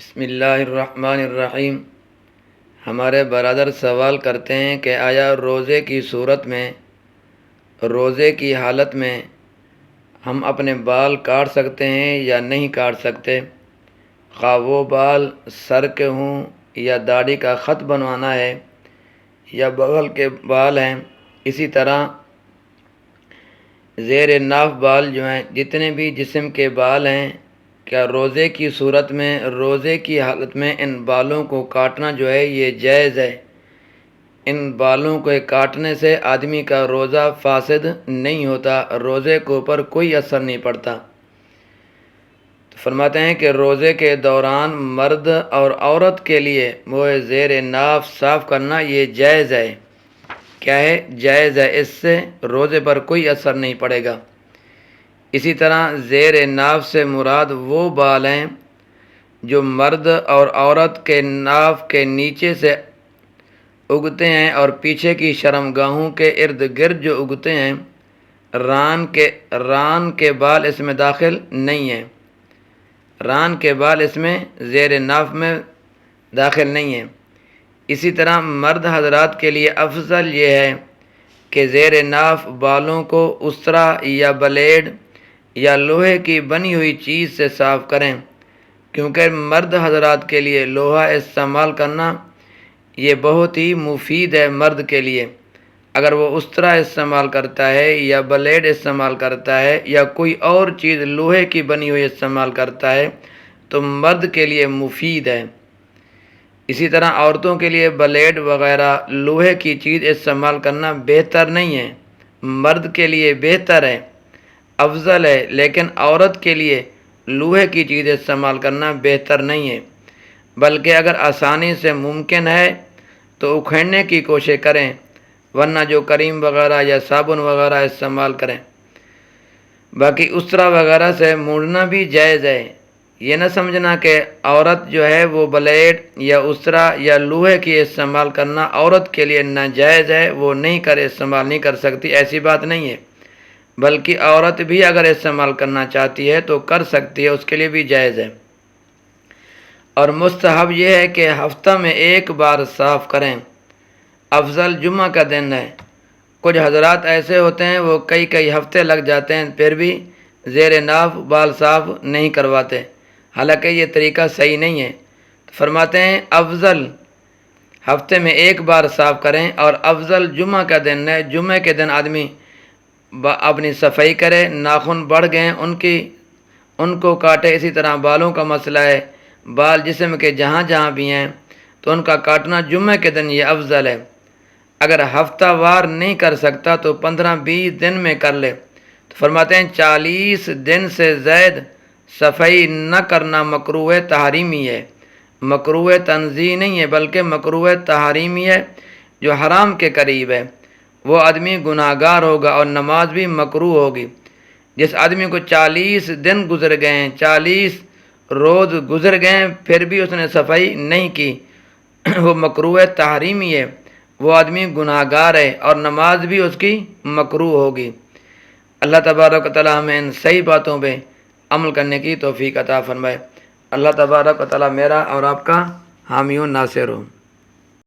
بسم اللہ الرحمن الرحیم۔ ہمارے برادر سوال کرتے ہیں کہ آیا روزے کی صورت میں، روزے کی حالت میں ہم اپنے بال کاٹ سکتے ہیں یا نہیں کاٹ سکتے، خواہ وہ بال سر کے ہوں یا داڑھی کا خط بنوانا ہے یا بغل کے بال ہیں۔ اسی طرح زیر ناف بال جو ہیں، جتنے بھی جسم کے بال ہیں، کیا روزے کی صورت میں، روزے کی حالت میں ان بالوں کو کاٹنا جو ہے یہ جائز ہے؟ ان بالوں کو کاٹنے سے آدمی کا روزہ فاسد نہیں ہوتا، روزے کے اوپر کوئی اثر نہیں پڑتا۔ تو فرماتے ہیں کہ روزے کے دوران مرد اور عورت کے لیے وہ زیر ناف صاف کرنا یہ جائز ہے۔ کیا ہے؟ جائز ہے، اس سے روزے پر کوئی اثر نہیں پڑے گا۔ اسی طرح زیر ناف سے مراد وہ بال ہیں جو مرد اور عورت کے ناف کے نیچے سے اگتے ہیں اور پیچھے کی شرمگاہوں کے ارد گرد جو اگتے ہیں۔ ران کے بال اس میں داخل نہیں ہیں، ران کے بال اس میں زیر ناف میں داخل نہیں ہیں۔ اسی طرح مرد حضرات کے لیے افضل یہ ہے کہ زیر ناف بالوں کو استرا یا بلیڈ یا لوہے کی بنی ہوئی چیز سے صاف کریں، کیونکہ مرد حضرات کے لیے لوہا استعمال کرنا یہ بہت ہی مفید ہے۔ مرد کے لیے اگر وہ استرا استعمال کرتا ہے یا بلیڈ استعمال کرتا ہے یا کوئی اور چیز لوہے کی بنی ہوئی استعمال کرتا ہے تو مرد کے لیے مفید ہے۔ اسی طرح عورتوں کے لیے بلیڈ وغیرہ لوہے کی چیز استعمال کرنا بہتر نہیں ہے، مرد کے لیے بہتر ہے، افضل ہے، لیکن عورت کے لیے لوہے کی چیز استعمال کرنا بہتر نہیں ہے، بلکہ اگر آسانی سے ممکن ہے تو اکھیڑنے کی کوشش کریں، ورنہ جو کریم وغیرہ یا صابن وغیرہ استعمال کریں۔ باقی استرا وغیرہ سے مونڈنا بھی جائز ہے۔ یہ نہ سمجھنا کہ عورت جو ہے وہ بلیڈ یا استرا یا لوہے کی استعمال کرنا عورت کے لیے ناجائز ہے، وہ استعمال نہیں کر سکتی، ایسی بات نہیں ہے، بلکہ عورت بھی اگر استعمال کرنا چاہتی ہے تو کر سکتی ہے، اس کے لیے بھی جائز ہے۔ اور مستحب یہ ہے کہ ہفتہ میں ایک بار صاف کریں، افضل جمعہ کا دن ہے۔ کچھ حضرات ایسے ہوتے ہیں وہ کئی ہفتے لگ جاتے ہیں پھر بھی زیر ناف بال صاف نہیں کرواتے، حالانکہ یہ طریقہ صحیح نہیں ہے۔ فرماتے ہیں افضل ہفتے میں ایک بار صاف کریں، اور افضل جمعہ کا دن ہے، جمعہ کے دن آدمی اپنی صفائی کرے، ناخن بڑھ گئے ان کو کاٹے۔ اسی طرح بالوں کا مسئلہ ہے، بال جسم کے جہاں جہاں بھی ہیں تو ان کا کاٹنا جمعہ کے دن یہ افضل ہے۔ اگر ہفتہ وار نہیں کر سکتا تو 15-20 دن میں کر لے۔ تو فرماتے ہیں 40 دن سے زائد صفائی نہ کرنا مکروہ تحریمی ہے، مکروہ تنزیہ نہیں ہے بلکہ مکروہ تحریمی ہے، جو حرام کے قریب ہے۔ وہ آدمی گناہگار ہوگا اور نماز بھی مکروہ ہوگی۔ جس آدمی کو 40 دن گزر گئے ہیں، 40 روز گزر گئے ہیں پھر بھی اس نے صفائی نہیں کی، وہ مکروہ تحریمی ہے، وہ آدمی گناہگار ہے اور نماز بھی اس کی مکروہ ہوگی۔ اللہ تبارک و تعالی ہمیں ان صحیح باتوں پہ عمل کرنے کی توفیق عطا فرمائے۔ اللہ تبارک و تعالی میرا اور آپ کا حامی و ناصر ہو۔